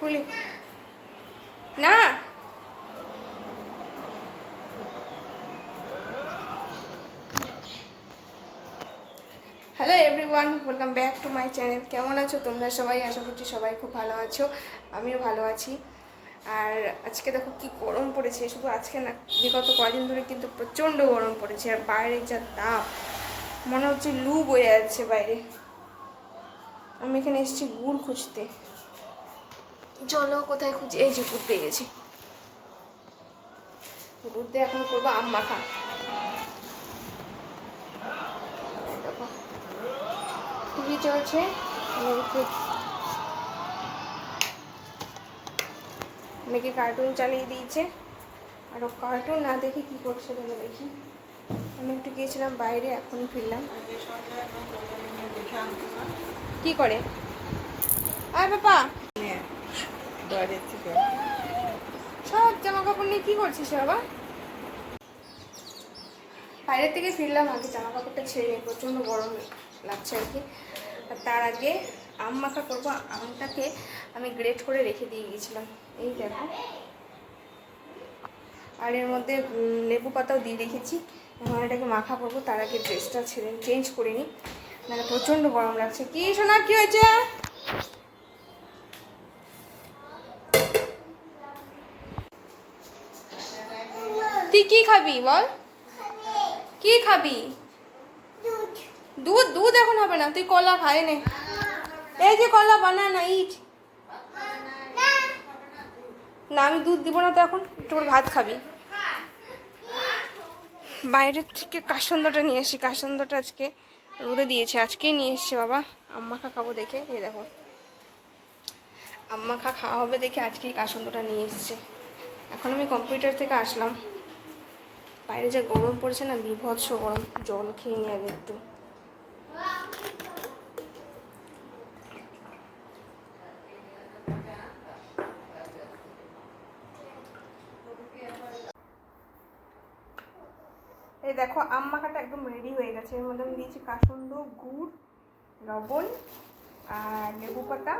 খুলি না। Hello everyone, welcome back to my channel. কেমন আছো তোমরা সবাই? আশা করছি সবাই খুব ভালো আছো, আমিও ভালো আছি। আর আজকে দেখো কি গরম পড়েছে, শুধু আজকে না, বিগত কদিন ধরে কিন্তু প্রচণ্ড গরম পড়েছে। আর বাইরে যা তাপ, মনে হচ্ছে লু বয়ে যাচ্ছে বাইরে। আমি এখানে এসেছি গুড় খুঁজতে। চলো কোথায় খুঁজে, এই যে গুড় পেয়ে গেছি। গুড় দিয়ে এখন করবো আম মাখা। দেখো টিভি চলছে, মেয়েকে কার্টুন চালিয়ে দিয়েছে। আরও কার্টুন না দেখে কী করছে বলে দেখি। আমি একটু গিয়েছিলাম বাইরে, এখনই ফিরলাম। কি করে আয় বাবা, সব জামা কাপড় নিয়ে কী করছিস বাবা? বাইরের থেকে ফিরলাম, আগে জামা কাপড়টা ছেড়ে নিই, প্রচণ্ড গরম লাগছে আর কি। আর তার আগে আম মাখা করবো। আমটাকে আমি গ্রেট করে রেখে দিয়ে গিয়েছিলাম, এই দেখো। আর এর মধ্যে লেবু পাতাও দিয়ে রেখেছি। এখন এটাকে মাখা করবো। তার আগে ড্রেসটা চেঞ্জ করে নিই, মানে প্রচণ্ড গরম লাগছে। কি শোনা, কি হয়েছে? তুই কি খাবি বল? কি খাবি? দুধ? দুধ এখন হবে না, তুই কলা খায় নে। এই যে কলা, বানানা, ইট। না আমি দুধ দিব না তো, এখন একটু করে ভাত খাবি। বাইরের থেকে কাসন্দটা নিয়ে এসেছি। কাসন্দটা আজকে রোদে দিয়েছে, আজকেই নিয়ে এসছে বাবা। আম্মাখা খাবো দেখে, এই দেখো আম্মাখা খাওয়া হবে দেখে আজকেই কাসন্দটা নিয়ে এসছে। এখন আমি কম্পিউটার থেকে আসলাম, বাইরে যে গরম পড়েছে না, বিভৎস গরম। জল খেয়ে নিয়ে আগে একটু। এই দেখো আম মাখাটা একদম রেডি হয়ে গেছে। এর মধ্যে আমি দিয়েছি কাসন্দ, গুড়, লবণ আর লেবু পাতা,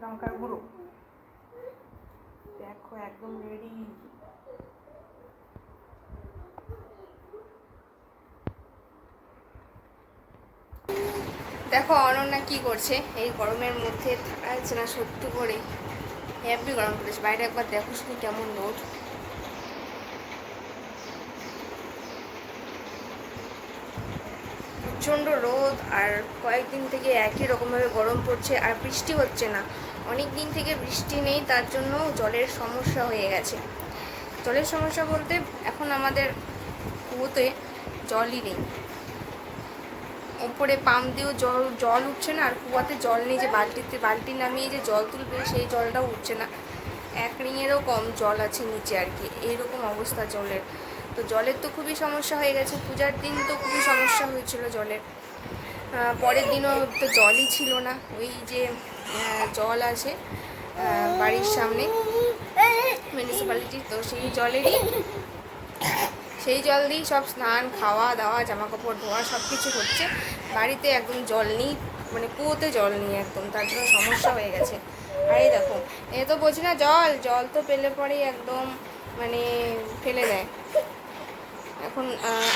লঙ্কার গুঁড়ো। দেখো একদম রেডি। দেখো অনন্যা কি করছে এই গরমের মধ্যে, থাকা যাচ্ছে না সত্যি করে। হেভি গরম পড়েছে বাইরে, একবার দেখো শুধু কেমন রোদ। প্রচণ্ড রোদ। আর কয়েকদিন থেকে একই রকমভাবে গরম পড়ছে, আর বৃষ্টি হচ্ছে না। অনেক দিন থেকে বৃষ্টি নেই, তার জন্য জলের সমস্যা হয়ে গেছে। জলের সমস্যা বলতে এখন আমাদের কুয়োতে জলই নেই। ওপরে পাম্প দিয়েও জল উঠছে না, আর কুয়াতে জল নেই যে বালতি নামিয়ে যে জল তুলবে, সেই জলটাও উঠছে না। এক রিঙেরও কম জল আছে নিচে আর কি, এইরকম অবস্থা জলের। তো জলের তো খুবই সমস্যা হয়ে গেছে। পূজার দিন তো খুবই সমস্যা হয়েছিল জলের। পরের দিনও তো জলই ছিল না। ওই যে জল আছে বাড়ির সামনে মিউনিসিপ্যালিটি, তো সেই জল দিয়েই সব স্নান, খাওয়া দাওয়া, জামা কাপড় ধোয়া সব কিছু হচ্ছে। বাড়িতে একদম জল নেই, মানে কুয়োতে জল নেই একদম, তার জন্য সমস্যা হয়ে গেছে। আর এই দেখো, এ তো বোঝে না, জল তো পেলে পরেই একদম মানে ফেলে দেয়। এখন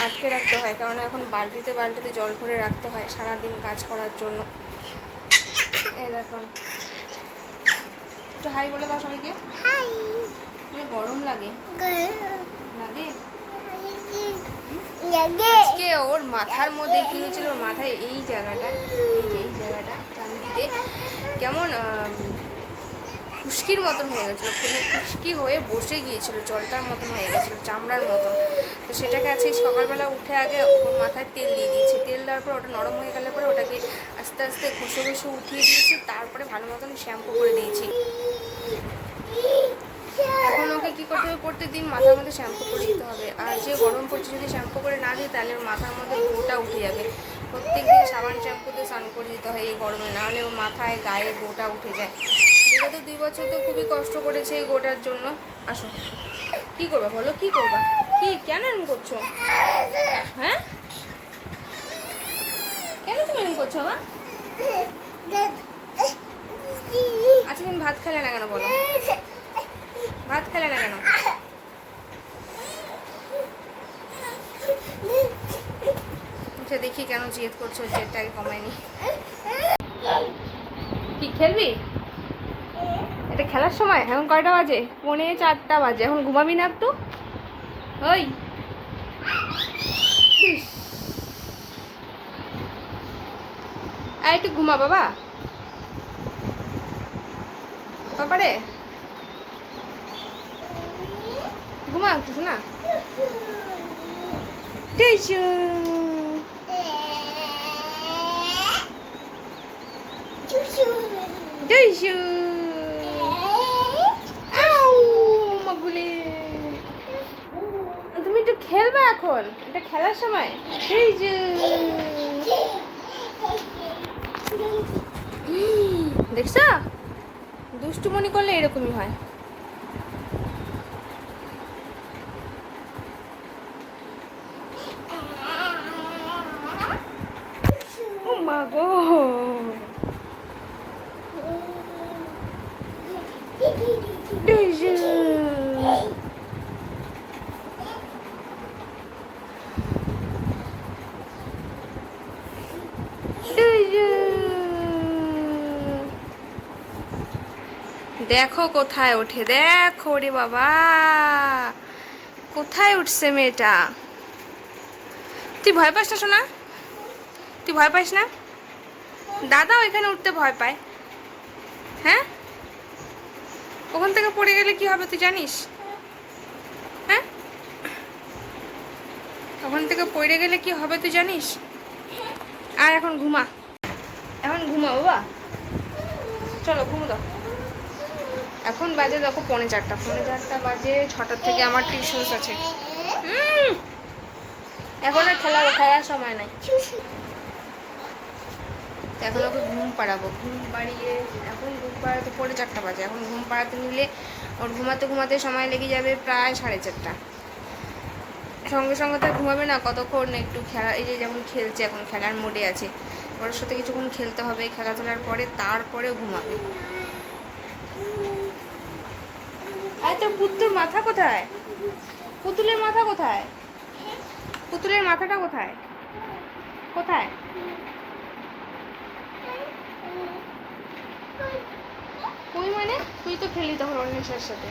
আটকে রাখতে হয়, কারণ এখন বালতিতে জল ভরে রাখতে হয় সারাদিন কাজ করার জন্য। এই দেখো, একটু হাই বলে দাও সবাইকে। হাই। গরম লাগে লাগে আজকে ওর মাথার মধ্যে কি হয়েছিল, ওর মাথায় এই জায়গাটা চান্দিতে কেমন খুশকির মতন হয়ে গেছিলো, খুশকি হয়ে বসে গিয়েছিল, জলটার মতন হয়ে গেছিলো, চামড়ার মতন। তো সেটাকে আজকে সকালবেলা উঠে আগে ওর মাথায় তেল দিয়ে দিয়েছি। তেল দেওয়ার পর ওটা নরম হয়ে গেলে পরে ওটাকে আস্তে আস্তে ঘষে উঠিয়ে দিয়েছি। তারপরে ভালো মতন শ্যাম্পু করে দিয়েছি। এখন ওকে কী করতে হবে, প্রত্যেকদিন মাথার মধ্যে শ্যাম্পু করে দিতে হবে। আর যে গরম পড়ছে, যদি শ্যাম্পু করে না দিই তাহলে ওর মাথার মধ্যে গোটা উঠে যাবে। প্রত্যেকদিন সাবান শ্যাম্পুতে স্নান করে দিতে হয় এই গরমে, নাহলে ওর মাথায় গায়ে গোটা উঠে যায়। বিগত 2 বছর তো খুবই কষ্ট করেছে এই গোটার জন্য। আসো, কী করবা বলো, কী করবা, কি কেন এরকম করছো? হ্যাঁ, কেন তুমি এরকম করছো? আচ্ছা তুমি ভাত খেলে না কেন বলো? ভাত খেলে না কেন? আচ্ছা দেখি কেন জেদ করছো, জেদটাকে কমায়নি। কি খেলবি? এটা খেলার সময়? এখন কয়টা বাজে? 3:45 বাজে। এখন ঘুমাবি না একটু? ওই একটু ঘুমা বাবা, বাবারে ঘুমা একটু না। তুমি একটু খেলবে এখন, এটা খেলার সময়। দেখছ, দুষ্টুমনি করলে এরকমই হয়। ও মা গো, দেখো কোথায় ওঠে, দেখো রে বাবা কোথায় উঠছে মেয়েটা। তুই ভয় পাস না শোনা? তুই ভয় পাস না? দাদাও এখানে উঠতে ভয় পায়। হ্যাঁ, ওখান থেকে পড়ে গেলে কি হবে তুই জানিস? হ্যাঁ, ওখান থেকে পড়ে গেলে কি হবে তুই জানিস? আর এখন ঘুমা, এখন ঘুমা বাবা, চলো ঘুমো দাও। এখন বাজে দেখো 4:45, 4:45 বাজে। 6টার থেকে আমার টিউশনস আছে। এখন আর খেলার সময় নাই। এখন ওকে ঘুম পাড়াবো, ঘুম পাড়িয়ে এখন ঘুম পাড়াতে 4:45 বাজে। এখন ঘুম পাড়াতে নিলে ওর ঘুমাতে ঘুমাতে সময় লেগে যাবে প্রায় 4:30। সঙ্গে সঙ্গে তো ঘুমাবে না, কতক্ষণ একটু খেলা, এই যে যেমন খেলছে এখন খেলার মোডে আছে, ওর সাথে কিছুক্ষণ খেলতে হবে, খেলাধুলার পরে তারপরে ঘুমাবে। আর তোর পুতুলের মাথা কোথায়? পুতুলের মাথা কোথায়? পুতুলের মাথাটা কোথায়? কোথায়? তুই মানে তুই তো খেলি তখন অন্বেষার সাথে।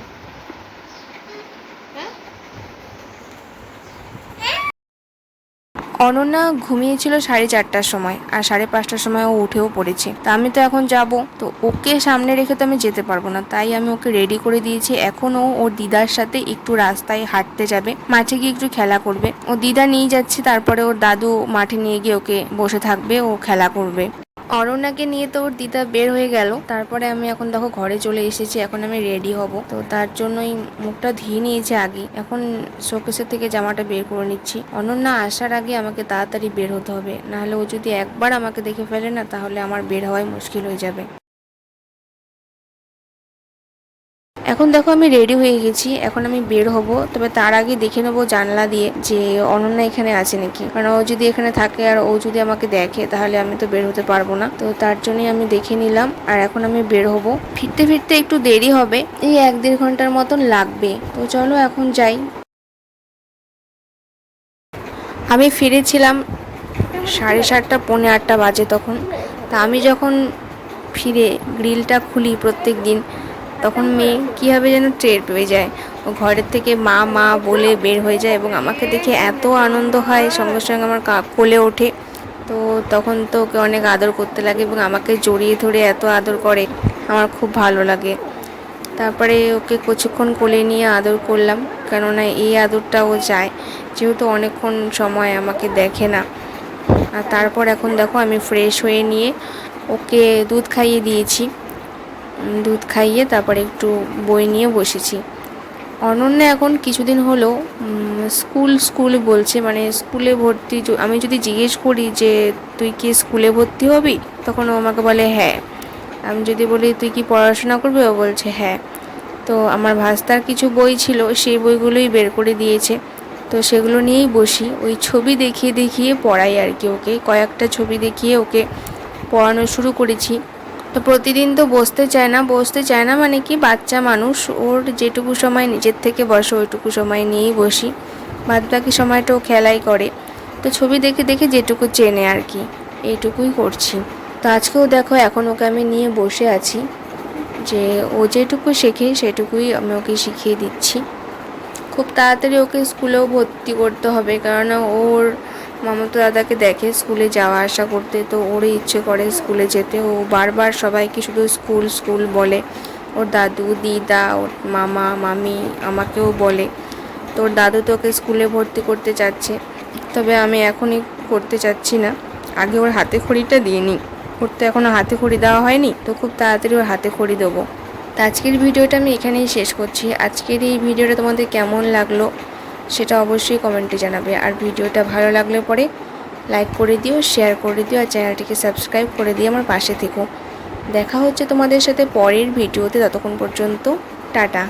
হ্যাঁ, অনন্যা ঘুমিয়েছিল 4:30টার সময়, আর 5:30টার সময় ও উঠেও পড়েছে। তা আমি তো এখন যাব, তো ওকে সামনে রেখে তো আমি যেতে পারবো না, তাই আমি ওকে রেডি করে দিয়েছি। এখন ও ওর দিদার সাথে একটু রাস্তায় হাঁটতে যাবে, মাঠে গিয়ে একটু খেলা করবে। ও দিদা নিয়ে যাচ্ছে, তারপরে ওর দাদু মাঠে নিয়ে গিয়ে ওকে বসে থাকবে, ও খেলা করবে। অরণ্যাকে নিয়ে তো ওর দিদা বের হয়ে গেল, তারপরে আমি এখন দেখো ঘরে চলে এসেছি। এখন আমি রেডি হব, তো তার জন্যই মুখটা ধুয়ে নিয়েছি আগে। এখন শোকেসের থেকে জামাটা বের করে নিচ্ছি। অনন্যা আসার আগে আমাকে তাড়াতাড়ি বের হতে হবে, নাহলে ও যদি একবার আমাকে দেখে ফেলে না, তাহলে আমার বের হওয়াই মুশকিল হয়ে যাবে। এখন দেখো আমি রেডি হয়ে গেছি, এখন আমি বের হব। তবে তার আগে দেখে নেবো জানলা দিয়ে যে অনন্যা এখানে আছে নাকি, কারণ ও যদি এখানে থাকে আর ও যদি আমাকে দেখে তাহলে আমি তো বের হতে পারবো না। তো তার জন্যই আমি দেখে নিলাম, আর এখন আমি বের হব। ফিরতে ফিরতে একটু দেরি হবে, এই 1-1.5 ঘন্টার মতন লাগবে। তো চলো এখন যাই। আমি ফিরেছিলাম 7:30, 7:45 বাজে তখন। তা আমি যখন ফিরে গ্রিলটা খুলি প্রত্যেক দিন, তখন মেয়ে কীভাবে যেন টের পেয়ে যায়। ও ঘরের থেকে মা মা বলে বের হয়ে যায় এবং আমাকে দেখে এত আনন্দ হয়, সঙ্গে সঙ্গে আমার কোলে ওঠে। তো তখন তো ওকে অনেক আদর করতে লাগে এবং আমাকে জড়িয়ে ধরে এত আদর করে, আমার খুব ভালো লাগে। তারপরে ওকে কিছুক্ষণ কোলে নিয়ে আদর করলাম, কেননা এই আদরটা ও চায়, যেহেতু অনেকক্ষণ সময় আমাকে দেখে না। আর তারপর এখন দেখো আমি ফ্রেশ হয়ে নিয়ে ওকে দুধ খাইয়ে দিয়েছি। দুধ খাইয়ে তারপরে একটু বই নিয়ে বসেছি। অনন্যা এখন কিছুদিন হলো স্কুল বলছে, মানে স্কুলে ভর্তি। আমি যদি জিজ্ঞেস করি যে তুই কি স্কুলে ভর্তি হবি, তখন ও আমাকে বলে হ্যাঁ। আমি যদি বলি তুই কি পড়াশোনা করবি, ও বলছে হ্যাঁ। তো আমার ভাস্তার কিছু বই ছিল, সেই বইগুলোই বের করে দিয়েছে, তো সেগুলো নিয়েই বসি। ওই ছবি দেখিয়ে দেখিয়ে পড়াই আর কি ওকে, কয়েকটা ছবি দেখিয়ে ওকে পড়ানো শুরু করেছি। তো প্রতিদিন তো বসতে চায় না মানে কি বাচ্চা মানুষ, ওর যেটুকু সময় নিজের থেকে বসে ওইটুকু সময় নিয়েই বসি, বাদ বাকি সময়টা ও খেলাই করে। তো ছবি দেখে দেখে যেটুকু চেনে আর কি, এইটুকুই করছি। তো আজকেও দেখো এখন ওকে আমি নিয়ে বসে আছি, যে ও যেটুকু শেখে সেটুকুই আমি ওকে শিখিয়ে দিচ্ছি। খুব তাড়াতাড়ি ওকে স্কুলেও ভর্তি করতে হবে, কেননা ওর মামাতো দাদাকে দেখে স্কুলে যাওয়া আসা করতে, তো ওরই ইচ্ছে করে স্কুলে যেতে। ও বারবার সবাইকে শুধু স্কুল স্কুল বলে, ওর দাদু দিদা ওর মামা মামি আমাকেও বলে। তো ওর দাদু তো ওকে স্কুলে ভর্তি করতে চাচ্ছে, তবে আমি এখনই করতে চাচ্ছি না, আগে ওর হাতে খড়িটা দিয়ে নিই। ওর তো এখনও হাতে খড়ি দেওয়া হয়নি, তো খুব তাড়াতাড়ি ওর হাতে খড়ি দেবো। তো আজকের ভিডিওটা আমি এখানেই শেষ করছি। আজকের এই ভিডিওটা তোমাদের কেমন লাগলো সেটা অবশ্যই কমেন্টে জানাবে, আর ভিডিওটা ভালো লাগলে পরে লাইক করে দিও, শেয়ার করে দিও, আর চ্যানেলটিকে সাবস্ক্রাইব করে দিয়ে আমার পাশে থেকো। দেখা হচ্ছে তোমাদের সাথে পরের ভিডিওতে, ততক্ষণ পর্যন্ত টাটা।